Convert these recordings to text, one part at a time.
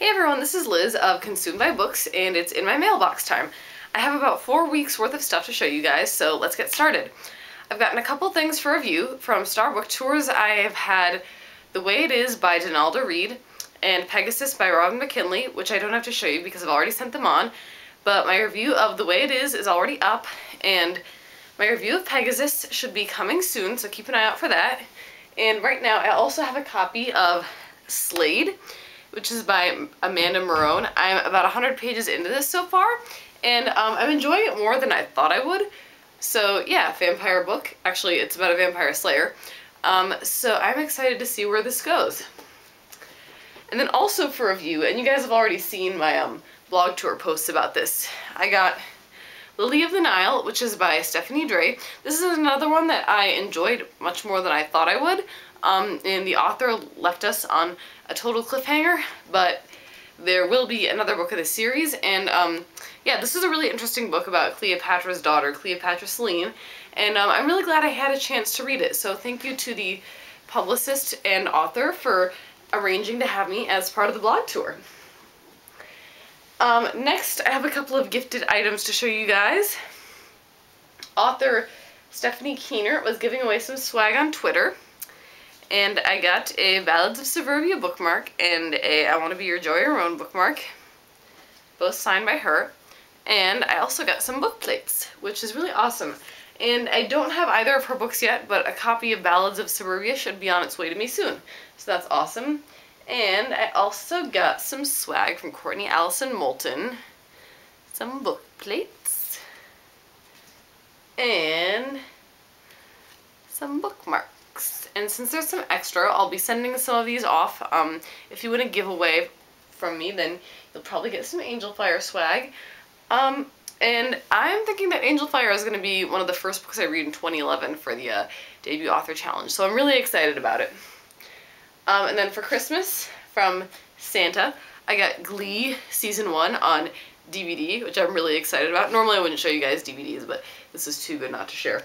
Hey everyone, this is Liz of Consumed by Books, and it's in my mailbox time. I have about 4 weeks worth of stuff to show you guys, so let's get started. I've gotten a couple things for review from Star Book Tours. I have had The Way It Is by Donalda Reed and Pegasus by Robin McKinley, which I don't have to show you because I've already sent them on, but my review of The Way It Is already up, and my review of Pegasus should be coming soon, so keep an eye out for that. And right now I also have a copy of Slade, which is by Amanda Marone. I'm about 100 pages into this so far, and I'm enjoying it more than I thought I would. So yeah, vampire book. Actually, it's about a vampire slayer. So I'm excited to see where this goes. And then also for review, and you guys have already seen my blog tour posts about this, I got Lily of the Nile, which is by Stephanie Dray. This is another one that I enjoyed much more than I thought I would. And the author left us on a total cliffhanger, but there will be another book of the series, and yeah, this is a really interesting book about Cleopatra's daughter, Cleopatra Selene, and I'm really glad I had a chance to read it, so thank you to the publicist and author for arranging to have me as part of the blog tour. Next, I have a couple of gifted items to show you guys. Author Stephanie Keener was giving away some swag on Twitter, and I got a Ballads of Suburbia bookmark and a I Want to Be Your Joy or Own bookmark, both signed by her. And I also got some book plates, which is really awesome. And I don't have either of her books yet, but a copy of Ballads of Suburbia should be on its way to me soon. So that's awesome. And I also got some swag from Courtney Allison Moulton, some book plates, and some bookmarks. And since there's some extra, I'll be sending some of these off. If you win a giveaway from me, then you'll probably get some Angel Fire swag. And I'm thinking that Angel Fire is going to be one of the first books I read in 2011 for the debut author challenge, so I'm really excited about it. And then for Christmas from Santa, I got Glee Season 1 on DVD, which I'm really excited about. Normally I wouldn't show you guys DVDs, but this is too good not to share.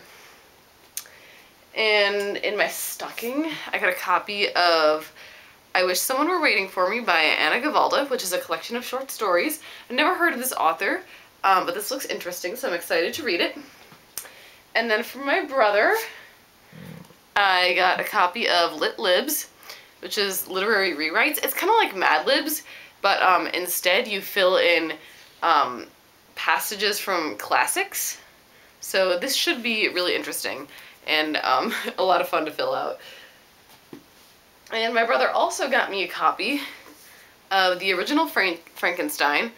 And in my stocking, I got a copy of I Wish Someone Were Waiting for Me by Anna Gavalda, which is a collection of short stories. I've never heard of this author, but this looks interesting, so I'm excited to read it. And then for my brother, I got a copy of Lit Libs, which is literary rewrites. It's kind of like Mad Libs, but instead you fill in passages from classics. So this should be really interesting and a lot of fun to fill out. And my brother also got me a copy of the original Frankenstein,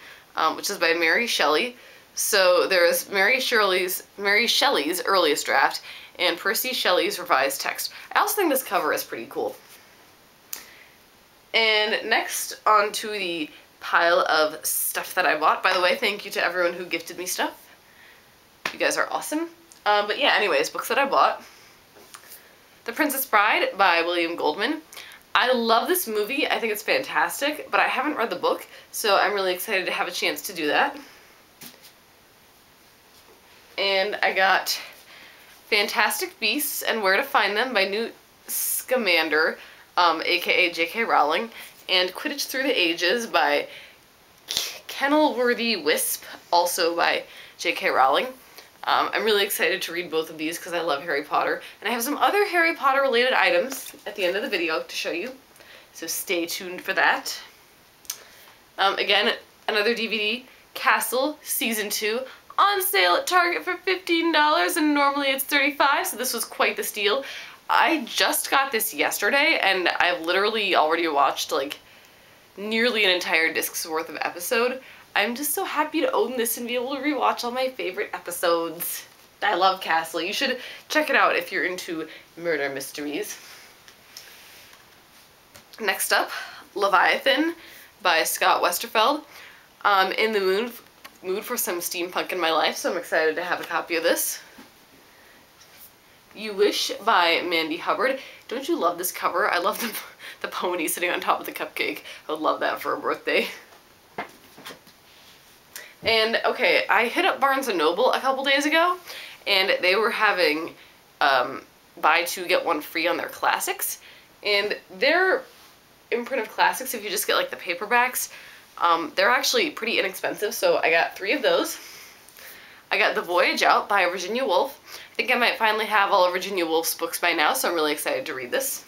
which is by Mary Shelley. So there's Mary Shelley's earliest draft and Percy Shelley's revised text. I also think this cover is pretty cool. And next, on to the pile of stuff that I bought. By the way, thank you to everyone who gifted me stuff. You guys are awesome. But yeah, anyways, books that I bought. The Princess Bride by William Goldman. I love this movie. I think it's fantastic, but I haven't read the book, so I'm really excited to have a chance to do that. And I got Fantastic Beasts and Where to Find Them by Newt Scamander, aka J.K. Rowling, and Quidditch Through the Ages by Kenilworthy Wisp, also by J.K. Rowling. I'm really excited to read both of these because I love Harry Potter, and I have some other Harry Potter related items at the end of the video to show you, so stay tuned for that. Again, another DVD, Castle Season 2, on sale at Target for $15, and normally it's $35, so this was quite the steal. I just got this yesterday, and I've literally already watched like nearly an entire disc's worth of episode. I'm just so happy to own this and be able to rewatch all my favorite episodes. I love Castle. You should check it out if you're into murder mysteries. Next up, Leviathan by Scott Westerfeld. In the mood for some steampunk in my life, so I'm excited to have a copy of this. You Wish by Mandy Hubbard. Don't you love this cover? I love the pony sitting on top of the cupcake. I would love that for a birthday. And okay, I hit up Barnes & Noble a couple days ago, and they were having buy two get one free on their classics, and their imprint of classics if you just get like the paperbacks. They're actually pretty inexpensive, so I got 3 of those. I got The Voyage Out by Virginia Woolf. I think I might finally have all of Virginia Woolf's books by now, so I'm really excited to read this.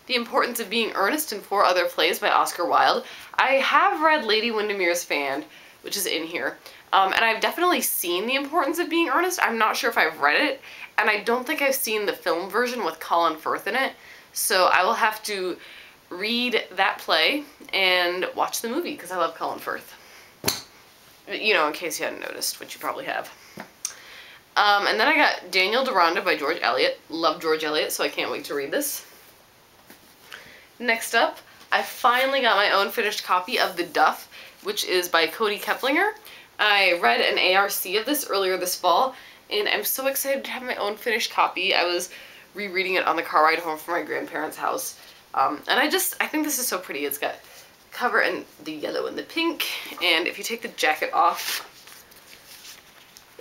The Importance of Being Earnest and 4 Other Plays by Oscar Wilde. I have read Lady Windermere's Fan, which is in here, and I've definitely seen The Importance of Being Earnest. I'm not sure if I've read it, and I don't think I've seen the film version with Colin Firth in it, so I will have to read that play and watch the movie, because I love Colin Firth. You know, in case you hadn't noticed, which you probably have. And then I got Daniel Deronda by George Eliot. Love George Eliot, so I can't wait to read this. Next up, I finally got my own finished copy of The Duff, which is by Cody Keplinger. I read an ARC of this earlier this fall, and I'm so excited to have my own finished copy. I was rereading it on the car ride home from my grandparents' house. And I think this is so pretty. It's got cover in the yellow and the pink, and if you take the jacket off,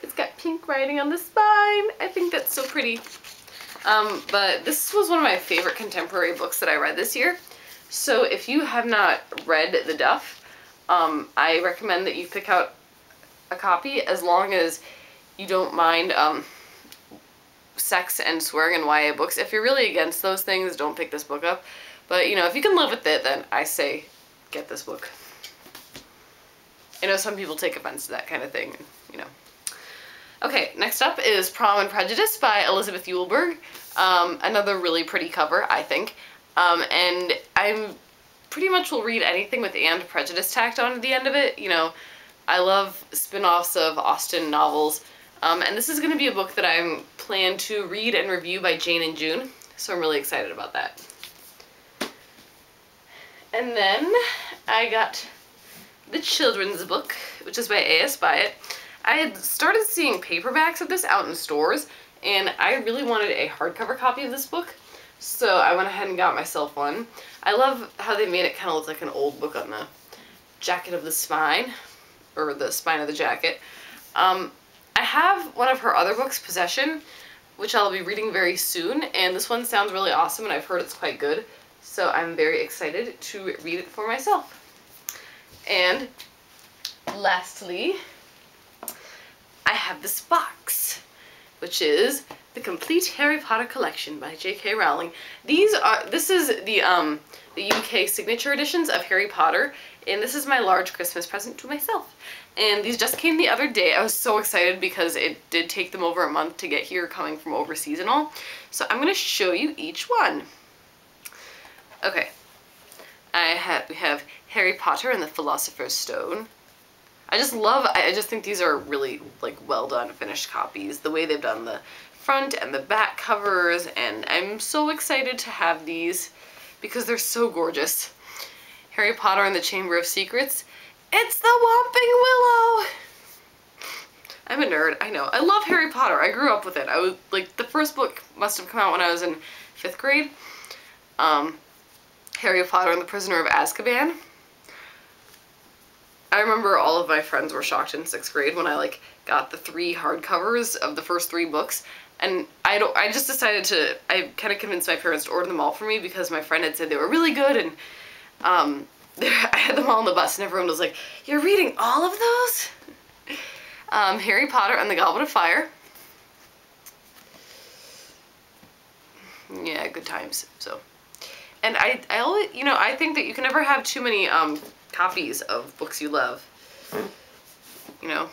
it's got pink writing on the spine. I think that's so pretty. But this was one of my favorite contemporary books that I read this year. So if you have not read The Duff, I recommend that you pick out a copy, as long as you don't mind sex and swearing in YA books. If you're really against those things, don't pick this book up. But, you know, if you can live with it, then I say get this book. I know some people take offense to that kind of thing, you know. Okay, next up is Prom and Prejudice by Elizabeth Eulberg. Another really pretty cover, I think. And I pretty much will read anything with and prejudice tacked on at the end of it. You know, I love spin-offs of Austen novels. And this is going to be a book that I'm planned to read and review by Jane and June. So I'm really excited about that. And then I got the children's book, which is by A.S. Byatt. I had started seeing paperbacks of this out in stores, and I really wanted a hardcover copy of this book, so I went ahead and got myself one. I love how they made it kind of look like an old book on the jacket of the spine, or the spine of the jacket. I have one of her other books, Possession, which I'll be reading very soon, and this one sounds really awesome, and I've heard it's quite good. So I'm very excited to read it for myself. And lastly, I have this box, which is the Complete Harry Potter Collection by J.K. Rowling. This is the UK signature editions of Harry Potter, and this is my large Christmas present to myself. And these just came the other day. I was so excited because it did take them over a month to get here, coming from overseas and all. So I'm going to show you each one. Okay, we have Harry Potter and the Philosopher's Stone. I just think these are really, like, well done finished copies. The way they've done the front and the back covers, and I'm so excited to have these because they're so gorgeous. Harry Potter and the Chamber of Secrets. It's the Whomping Willow! I'm a nerd, I know. I love Harry Potter. I grew up with it. I was, like, the first book must have come out when I was in 5th grade. Harry Potter and the Prisoner of Azkaban. I remember all of my friends were shocked in 6th grade when I, like, got the 3 hardcovers of the first 3 books, and I just decided to, I kind of convinced my parents to order them all for me because my friend had said they were really good, and I had them all on the bus, and everyone was like, "You're reading all of those?" Harry Potter and the Goblet of Fire. Yeah, good times, so. And I always, you know, I think that you can never have too many copies of books you love. You know.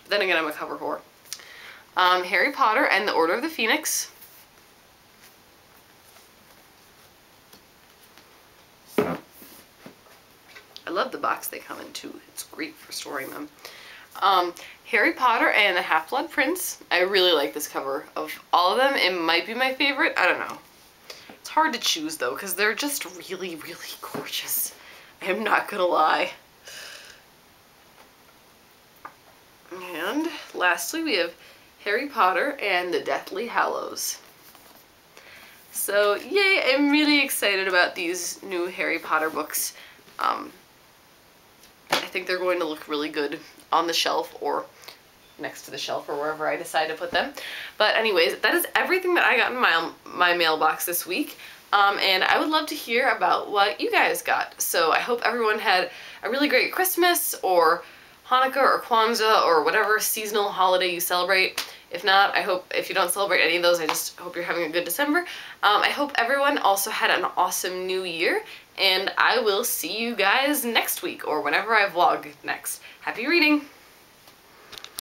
Then again, I'm a cover whore. Harry Potter and the Order of the Phoenix. I love the box they come in too. It's great for storing them. Harry Potter and the Half-Blood Prince. I really like this cover. Of all of them, it might be my favorite. I don't know. It's hard to choose though, because they're just really, really gorgeous. I am not gonna lie. And lastly, we have Harry Potter and the Deathly Hallows. So, yay, I'm really excited about these new Harry Potter books. I think they're going to look really good on the shelf or next to the shelf or wherever I decide to put them. But anyways, that is everything that I got in my mailbox this week. And I would love to hear about what you guys got. So I hope everyone had a really great Christmas or Hanukkah or Kwanzaa or whatever seasonal holiday you celebrate. If not, I hope if you don't celebrate any of those, I just hope you're having a good December. I hope everyone also had an awesome new year, and I will see you guys next week or whenever I vlog next. Happy reading!